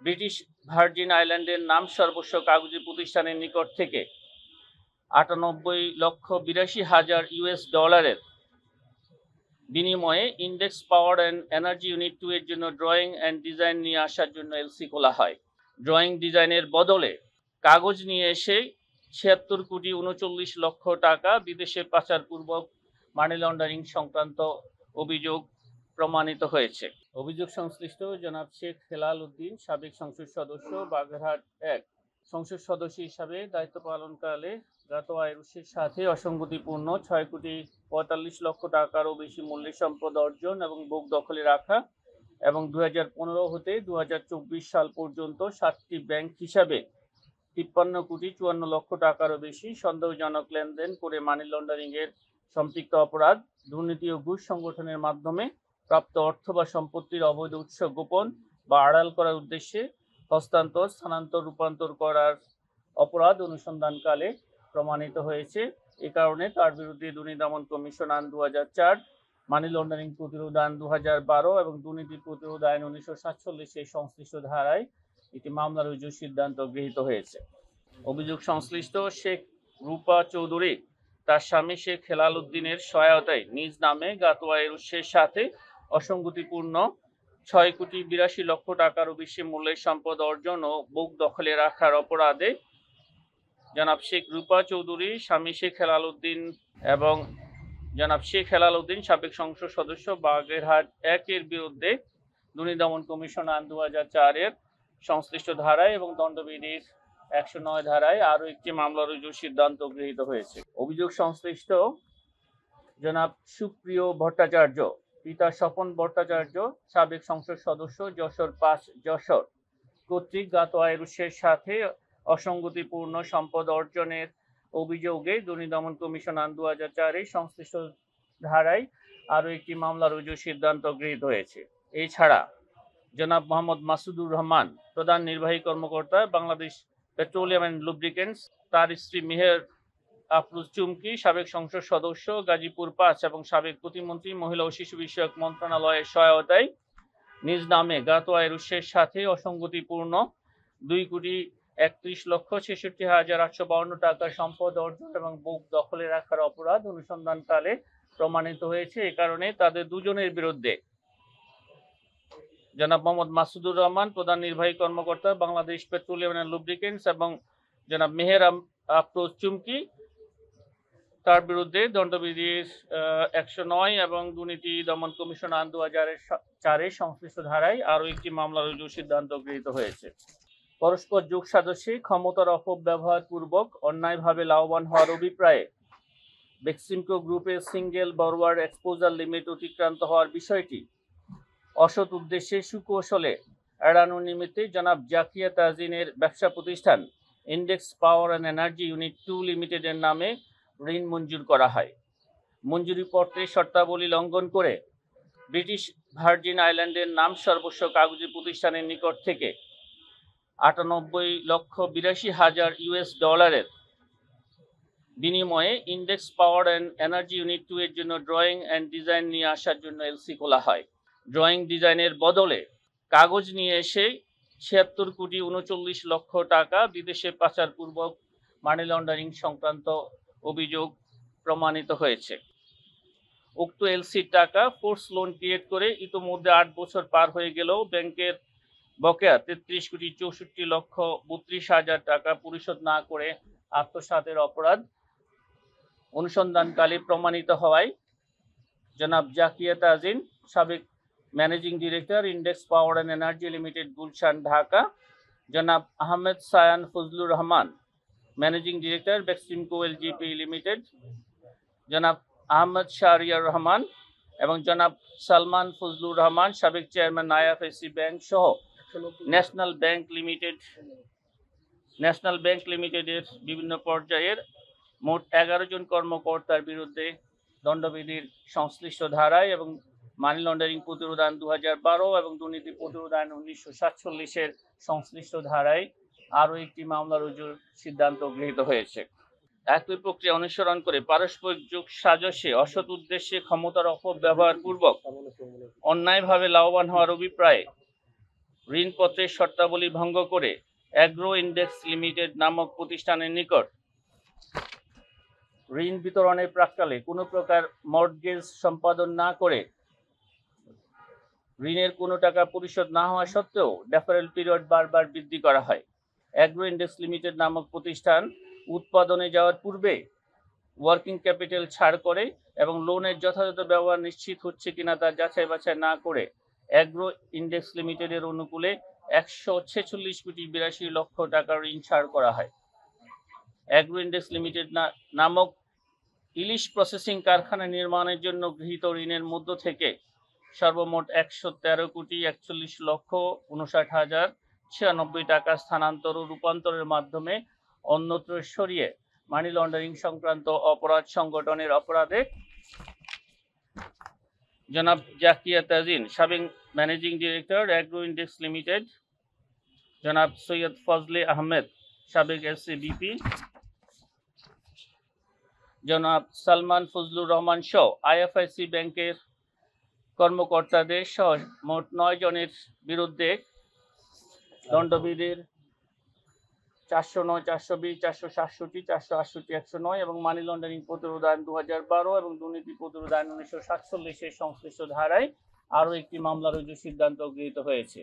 British virgin আইল্যান্ডের নাম সর্বস্ব কাগজি প্রতিষ্ঠানের নিকট থেকে 98,82,হাজার বিনিময়ে index Power and energy unit 2 এর জন্য ড্রয়িং অ্যান্ড ডিজাইন নিয়ে আসার জন্য এলসি খোলা হয়। ড্রয়িং ডিজাইনের বদলে কাগজ নিয়ে এসে 76,39,00,000 টাকা বিদেশে পাচারপূর্বক মানি লন্ডারিং সংক্রান্ত অভিযোগ প্রমাণিত হয়েছে। অভিযোগ সংশ্লিষ্ট জনাব শেখ হেলাল উদ্দিন, সাবেক সংসদ সদস্য, বাগেরহাট 1, সংসদ সদস্য হিসাবে দায়িত্ব পালনকালে জ্ঞাত আয়ের উৎসের সাথে অসঙ্গতিপূর্ণ 6,45,00,000 টাকারও বেশি মূল্যের সম্পদ অর্জন এবং বুক দখলে রাখা এবং 2015 হতে 2024 সাল পর্যন্ত 7টি ব্যাংক হিসাবে 53,54,00,000 টাকারও বেশি সন্দেহজনক লেনদেন করে মানি লন্ডারিং এর সম্পৃক্ত অপরাধ, দুর্নীতি ও ঘুষ সংগঠনের মাধ্যমে প্রাপ্ত অর্থ বা সম্পত্তির অবৈধ উৎস গোপন বা আড়াল করার উদ্দেশ্যে হস্তান্তর, স্থানান্তর, রূপান্তর করার অপরাধ অনুসন্ধানকালে প্রমাণিত হয়েছে। এ কারণে তার বিরুদ্ধে দুর্নীতি দমন কমিশন আইন 2004, মানি লন্ডারিং প্রতিরোধ আইন 2012 এবং দুর্নীতি প্রতিরোধ আইন 1947 সংশ্লিষ্ট ধারায় একটি মামলা রুজুর সিদ্ধান্ত গৃহীত হয়েছে। অভিযোগ সংশ্লিষ্ট শেখ রূপা চৌধুরী তার স্বামী শেখ হেলাল উদ্দিনের সহায়তায় নিজ নামে জ্ঞাত আয়ের উৎসের সাথে অসঙ্গতিপূর্ণ 6,82,00,000 টাকারও বেশি মূল্যের সম্পদ অর্জন ও বুক দখলে রাখার অপরাধে জনাব শেখ রূপা চৌধুরী, স্বামী শেখ হেলাল উদ্দিন এবং জনাব শেখ হেলাল উদ্দিন, সাবেক সংসদ সদস্য, বাগেরহাট 1 এর বিরুদ্ধে দুর্নীতি দমন কমিশন আইন 2004 এর সংশ্লিষ্ট ধারায় এবং দণ্ডবিধির 109 ধারায় আরও একটি মামলা রুজুর সিদ্ধান্ত গৃহীত হয়েছে। অভিযোগ সংশ্লিষ্ট জনাব সুপ্রিয় ভট্টাচার্য, পিতা স্বপন ভট্টাচার্য, সাবেক সংসদ সদস্য, যশোর 5 যশোর, কর্তৃক জ্ঞাত আয়ের উৎসের সাথে অসঙ্গতিপূর্ণ সম্পদ অর্জনের অভিযোগে দুর্নীতি দমন কমিশন আইন 2004 এর সংশ্লিষ্ট ধারায় আরও একটি মামলা রুজুর সিদ্ধান্ত গৃহীত হয়েছে। এছাড়া জনাব মোহাম্মদ মাসুদুর রহমান, প্রধান নির্বাহী কর্মকর্তা, বাংলাদেশ পেট্রোলিয়াম অ্যান্ড লুব্রিকেন্টস, তার স্ত্রী মেহের আফরোজ চুমকি, সাবেক সংসদ সদস্য, গাজীপুর 5 এবং সাবেক প্রতিমন্ত্রী, মহিলা ও শিশু বিষয়ক মন্ত্রণালয়ের সহায়তায় নিজ নামে জ্ঞাত আয়ের উৎসের সাথে অসঙ্গতিপূর্ণ 2,31,66,852 টাকার সম্পদ অর্জন এবং বুক দখলে রাখার অপরাধ অনুসন্ধানকালে প্রমাণিত হয়েছে। এ কারণে তাদের দুজনের বিরুদ্ধে জনাব মোহাম্মদ মাসুদুর রহমান, প্রধান নির্বাহী কর্মকর্তা, বাংলাদেশ পেট্রোলিয়াম অ্যান্ড লুব্রিকেন্টস এবং জনাব মেহের আফরোজ চুমকি, তার বিরুদ্ধে দণ্ডবিধির 109 এবং দুর্নীতি দমন কমিশন আইন 2004 এর সংশ্লিষ্ট ধারায় আরও একটি মামলা রুজুর সিদ্ধান্ত গৃহীত হয়েছে। পরস্পর যোগ সাদস্যে ক্ষমতার অপব্যবহার পূর্বক অন্যায়ভাবে লাভবান হওয়ার অভিপ্রায়ে বেক্সিমকো গ্রুপের সিঙ্গেল বরওয়ার এক্সপোজার লিমিট অতিক্রান্ত হওয়ার বিষয়টি অসৎ উদ্দেশ্যে সুকৌশলে এড়ানোর নিমিত্তে জনাব জাকিয়া তাজিনের ব্যবসা প্রতিষ্ঠান index Power and energy unit 2 লিমিটেডের নামে ঋণ মঞ্জুর করা হয়। মঞ্জুরিপত্রের শর্তাবলী লঙ্ঘন করে ব্রিটিশ ভার্জিন আইল্যান্ডের নাম সর্বস্ব কাগজি প্রতিষ্ঠানের নিকট থেকে 98,82,00,000 বিনিময়ে index Power and energy unit 2 এর জন্য ড্রয়িং অ্যান্ড ডিজাইন নিয়ে আসার জন্য এলসি খোলা হয়। ড্রয়িং ডিজাইনের বদলে কাগজ নিয়ে এসে 76,39,00,000 টাকা বিদেশে পাচারপূর্বক মানি লন্ডারিং সংক্রান্ত অভিযোগ প্রমাণিত হয়েছে। উক্ত এলসির টাকা ফোর্স লোন ক্রিয়েট করে ইতোমধ্যে 8 বছর পার হয়ে গেলেও ব্যাংকের বকেয়া 33,64,32,000 টাকা পরিশোধ না করে আত্মসাতের অপরাধ অনুসন্ধানকালে প্রমাণিত হওয়ায় জনাব জাকিয়া তাজিন, সাবেক managing director, Index Power and Energy Limited, Gulshan, Dhaka, জনাব Ahmed Sayan Fazlur Rahman, managing director, Beximco LGP Limited, জনাব আহমদ শাহরিয়ার রহমান এবং জনাব সালমান ফজলুর রহমান, সাবেক চেয়ারম্যান আইএফএসি ব্যাংক সহ ন্যাশনাল ব্যাংক লিমিটেডের বিভিন্ন পর্যায়ের মোট 11 জন কর্মকর্তার বিরুদ্ধে দণ্ডবিধির সংশ্লিষ্ট ধারায় এবং মানি লন্ডারিং প্রতিরোধ আইন 2012 এবং দুর্নীতি প্রতিরোধ আইন 1947 সংশ্লিষ্ট ধারায় আরও একটি মামলা রুজুর সিদ্ধান্ত গৃহীত হয়েছে। একই প্রক্রিয়া অনুসরণ করে পারস্পরিক যোগ সাজসে অসৎ উদ্দেশ্যে ক্ষমতার অপব্যবহার পূর্বক অন্যায়ভাবে লাভবান হওয়ার অভিপ্রায়ে ঋণপত্রের শর্তাবলী ভঙ্গ করে অ্যাগ্রো ইন্ডেক্স লিমিটেড নামক প্রতিষ্ঠানের নিকট ঋণ বিতরণের প্রাক্কালে কোনো প্রকার মর্টগেজ সম্পাদন না করে ঋণের কোনো টাকা পরিশোধ না হওয়া সত্ত্বেও ডেফারেল পিরিয়ড বারবার বৃদ্ধি করা হয়। অ্যাগ্রো ইন্ডেক্স লিমিটেড নামক প্রতিষ্ঠান উৎপাদনে যাওয়ার পূর্বে ওয়ার্কিং ক্যাপিটাল ছাড় করে এবং লোনের যথাযথ ব্যবহার নিশ্চিত হচ্ছে কিনা তা যাচাই বাছাই না করে অ্যাগ্রো ইন্ডেক্স লিমিটেডের অনুকূলে 146,82,82 টাকার ঋণ ছাড় করা হয়। অ্যাগ্রো ইন্ডেক্স লিমিটেড নামক ইলিশ প্রসেসিং কারখানা নির্মাণের জন্য গৃহীত ঋণের মধ্য থেকে সর্বমোট 113,41,59,096 টাকা স্থানান্তর ও রূপান্তরের মাধ্যমে অন্যত্র সরিয়ে মানি লন্ডারিং সংক্রান্ত অপরাধ সংগঠনের অপরাধে জনাব জাকিয়া তাজিন, সাবেক managing director agro index limited, জনাব সৈয়দ ফজলে আহমেদ, সাবেক এসসিবিপি, জনাব সালমান ফজলুর রহমান সহ আইএফআইসি ব্যাংকের কর্মকর্তাদের সহ মোট 9 জনের বিরুদ্ধে দণ্ডবিধির 409, 420, 467, 468, 109 এবং মানি লন্ডারিং প্রতিরোধ আইন 2012 এবং দুর্নীতি প্রতিরোধ আইন 1947 সংশ্লিষ্ট ধারায় আরও একটি মামলা রুজুর সিদ্ধান্ত গৃহীত হয়েছে।